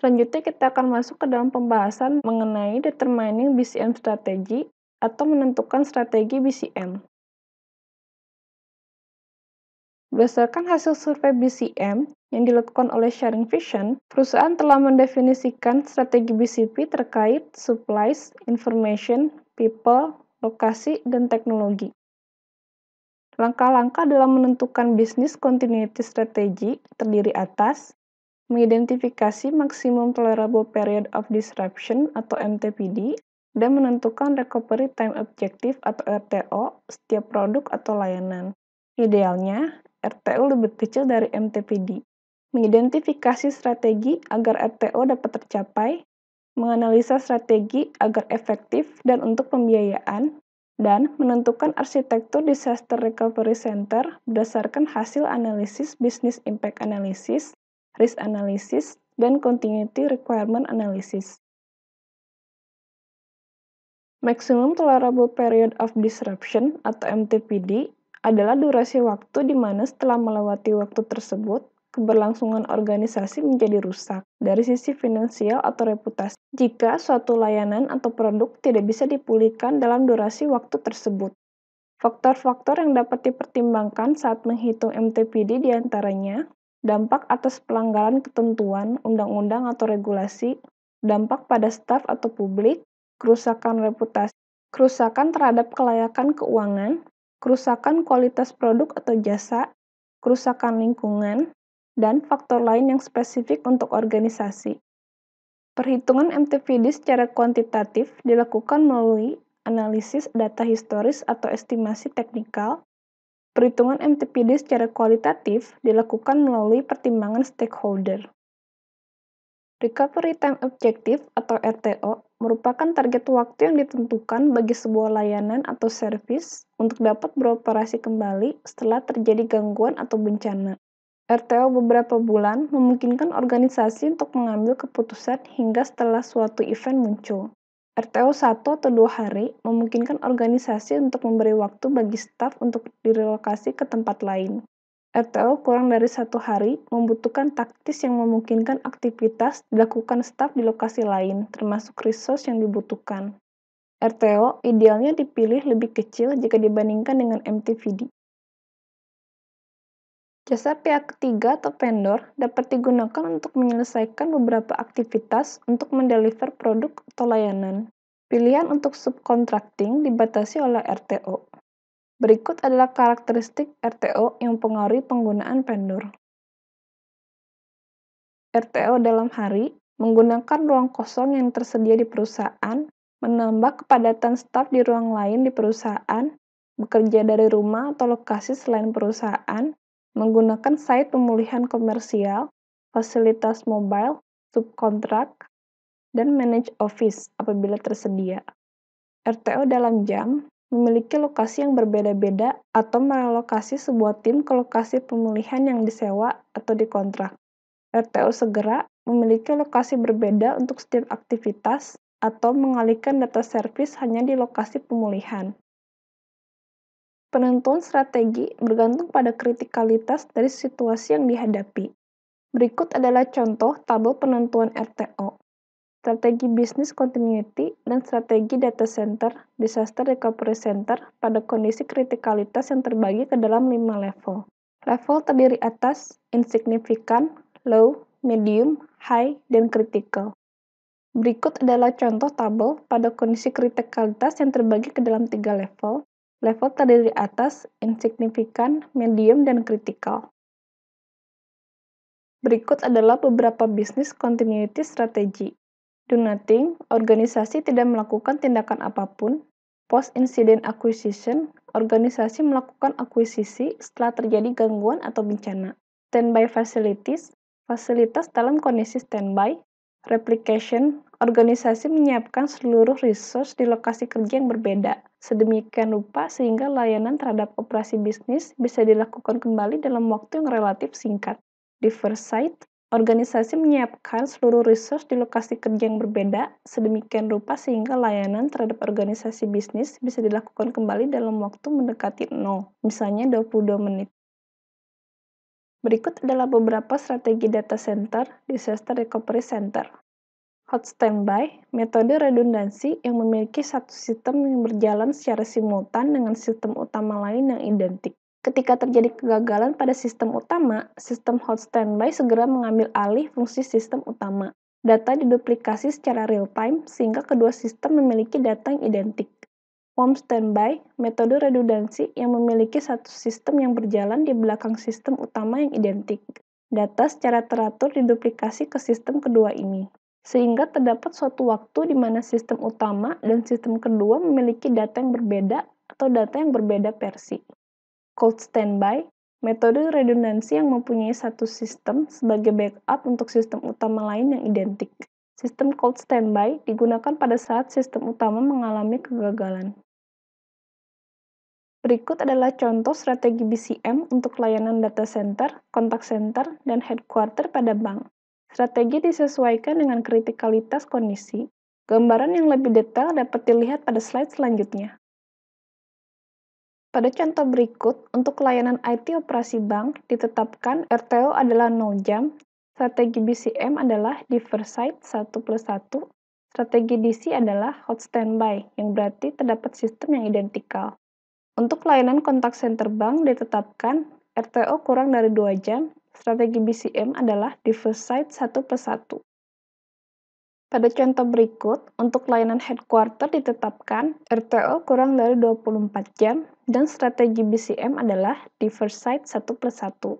Selanjutnya kita akan masuk ke dalam pembahasan mengenai determining BCM strategy atau menentukan strategi BCM. Berdasarkan hasil survei BCM yang dilakukan oleh Sharing Vision, perusahaan telah mendefinisikan strategi BCP terkait supplies, information, people, lokasi, dan teknologi. Langkah-langkah dalam menentukan business continuity strategy terdiri atas mengidentifikasi Maximum Tolerable Period of Disruption atau MTPD dan menentukan Recovery Time Objective atau RTO setiap produk atau layanan. Idealnya, RTO lebih kecil dari MTPD. Mengidentifikasi strategi agar RTO dapat tercapai, menganalisa strategi agar efektif dan untuk pembiayaan, dan menentukan arsitektur Disaster Recovery Center berdasarkan hasil analisis Business Impact Analysis, Risk Analysis, dan Continuity Requirement Analysis. Maximum Tolerable Period of Disruption atau MTPD adalah durasi waktu di mana setelah melewati waktu tersebut, keberlangsungan organisasi menjadi rusak dari sisi finansial atau reputasi jika suatu layanan atau produk tidak bisa dipulihkan dalam durasi waktu tersebut. Faktor-faktor yang dapat dipertimbangkan saat menghitung MTPD diantaranya dampak atas pelanggaran ketentuan, undang-undang atau regulasi, dampak pada staf atau publik, kerusakan reputasi, kerusakan terhadap kelayakan keuangan, kerusakan kualitas produk atau jasa, kerusakan lingkungan, dan faktor lain yang spesifik untuk organisasi. Perhitungan MTPD secara kuantitatif dilakukan melalui analisis data historis atau estimasi teknikal. Perhitungan MTPD secara kualitatif dilakukan melalui pertimbangan stakeholder. Recovery Time Objective atau RTO merupakan target waktu yang ditentukan bagi sebuah layanan atau servis untuk dapat beroperasi kembali setelah terjadi gangguan atau bencana. RTO beberapa bulan memungkinkan organisasi untuk mengambil keputusan hingga setelah suatu event muncul. RTO 1 atau 2 hari memungkinkan organisasi untuk memberi waktu bagi staf untuk direlokasi ke tempat lain. RTO kurang dari 1 hari membutuhkan taktis yang memungkinkan aktivitas dilakukan staf di lokasi lain, termasuk resource yang dibutuhkan. RTO idealnya dipilih lebih kecil jika dibandingkan dengan MTPD. Jasa pihak ketiga atau vendor dapat digunakan untuk menyelesaikan beberapa aktivitas untuk mendeliver produk atau layanan. Pilihan untuk subcontracting dibatasi oleh RTO. Berikut adalah karakteristik RTO yang mempengaruhi penggunaan vendor. RTO dalam hari menggunakan ruang kosong yang tersedia di perusahaan, menambah kepadatan staf di ruang lain di perusahaan, bekerja dari rumah atau lokasi selain perusahaan, menggunakan site pemulihan komersial, fasilitas mobile, subkontrak, dan manage office apabila tersedia. RTO dalam jam memiliki lokasi yang berbeda-beda atau merelokasi sebuah tim ke lokasi pemulihan yang disewa atau dikontrak. RTO segera memiliki lokasi berbeda untuk setiap aktivitas atau mengalihkan data servis hanya di lokasi pemulihan. Penentuan strategi bergantung pada kritikalitas dari situasi yang dihadapi. Berikut adalah contoh tabel penentuan RTO. Strategi Business Continuity dan strategi Data Center, Disaster Recovery Center pada kondisi kritikalitas yang terbagi ke dalam 5 level. Level terdiri atas insignificant, low, medium, high, dan critical. Berikut adalah contoh tabel pada kondisi kritikalitas yang terbagi ke dalam 3 level. Level terdiri atas insignificant, medium, dan critical. Berikut adalah beberapa business continuity strategi. Do nothing, organisasi tidak melakukan tindakan apapun. Post-incident acquisition, organisasi melakukan akuisisi setelah terjadi gangguan atau bencana. Standby facilities, fasilitas dalam kondisi standby. Replication, organisasi menyiapkan seluruh resource di lokasi kerja yang berbeda, sedemikian rupa sehingga layanan terhadap operasi bisnis bisa dilakukan kembali dalam waktu yang relatif singkat. Diversite, organisasi menyiapkan seluruh resource di lokasi kerja yang berbeda, sedemikian rupa sehingga layanan terhadap organisasi bisnis bisa dilakukan kembali dalam waktu mendekati 0, misalnya 22 menit. Berikut adalah beberapa strategi data center, disaster recovery center. Hot standby, metode redundansi yang memiliki satu sistem yang berjalan secara simultan dengan sistem utama lain yang identik. Ketika terjadi kegagalan pada sistem utama, sistem hot standby segera mengambil alih fungsi sistem utama. Data diduplikasi secara real-time sehingga kedua sistem memiliki data yang identik. Warm standby, metode redundansi yang memiliki satu sistem yang berjalan di belakang sistem utama yang identik. Data secara teratur diduplikasi ke sistem kedua ini, sehingga terdapat suatu waktu di mana sistem utama dan sistem kedua memiliki data yang berbeda atau data yang berbeda versi. Cold standby, metode redundansi yang mempunyai satu sistem sebagai backup untuk sistem utama lain yang identik. Sistem cold standby digunakan pada saat sistem utama mengalami kegagalan. Berikut adalah contoh strategi BCM untuk layanan data center, kontak center, dan headquarter pada bank. Strategi disesuaikan dengan kritikalitas kondisi. Gambaran yang lebih detail dapat dilihat pada slide selanjutnya. Pada contoh berikut, untuk layanan IT operasi bank, ditetapkan RTO adalah 0 jam, strategi BCM adalah defer site 1+1, strategi DC adalah hot standby, yang berarti terdapat sistem yang identikal. Untuk layanan kontak center bank ditetapkan RTO kurang dari 2 jam, strategi BCM adalah defer site 1+1. Pada contoh berikut, untuk layanan headquarter ditetapkan RTO kurang dari 24 jam dan strategi BCM adalah defer site 1+1.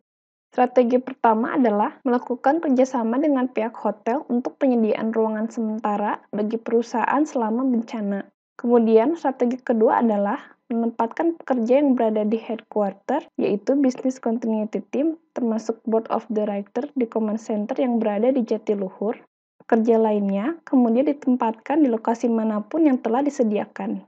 Strategi pertama adalah melakukan kerjasama dengan pihak hotel untuk penyediaan ruangan sementara bagi perusahaan selama bencana. Kemudian, strategi kedua adalah menempatkan pekerja yang berada di headquarter, yaitu Business Continuity Team, termasuk Board of Director di command center yang berada di Jatiluhur. Pekerja lainnya kemudian ditempatkan di lokasi manapun yang telah disediakan.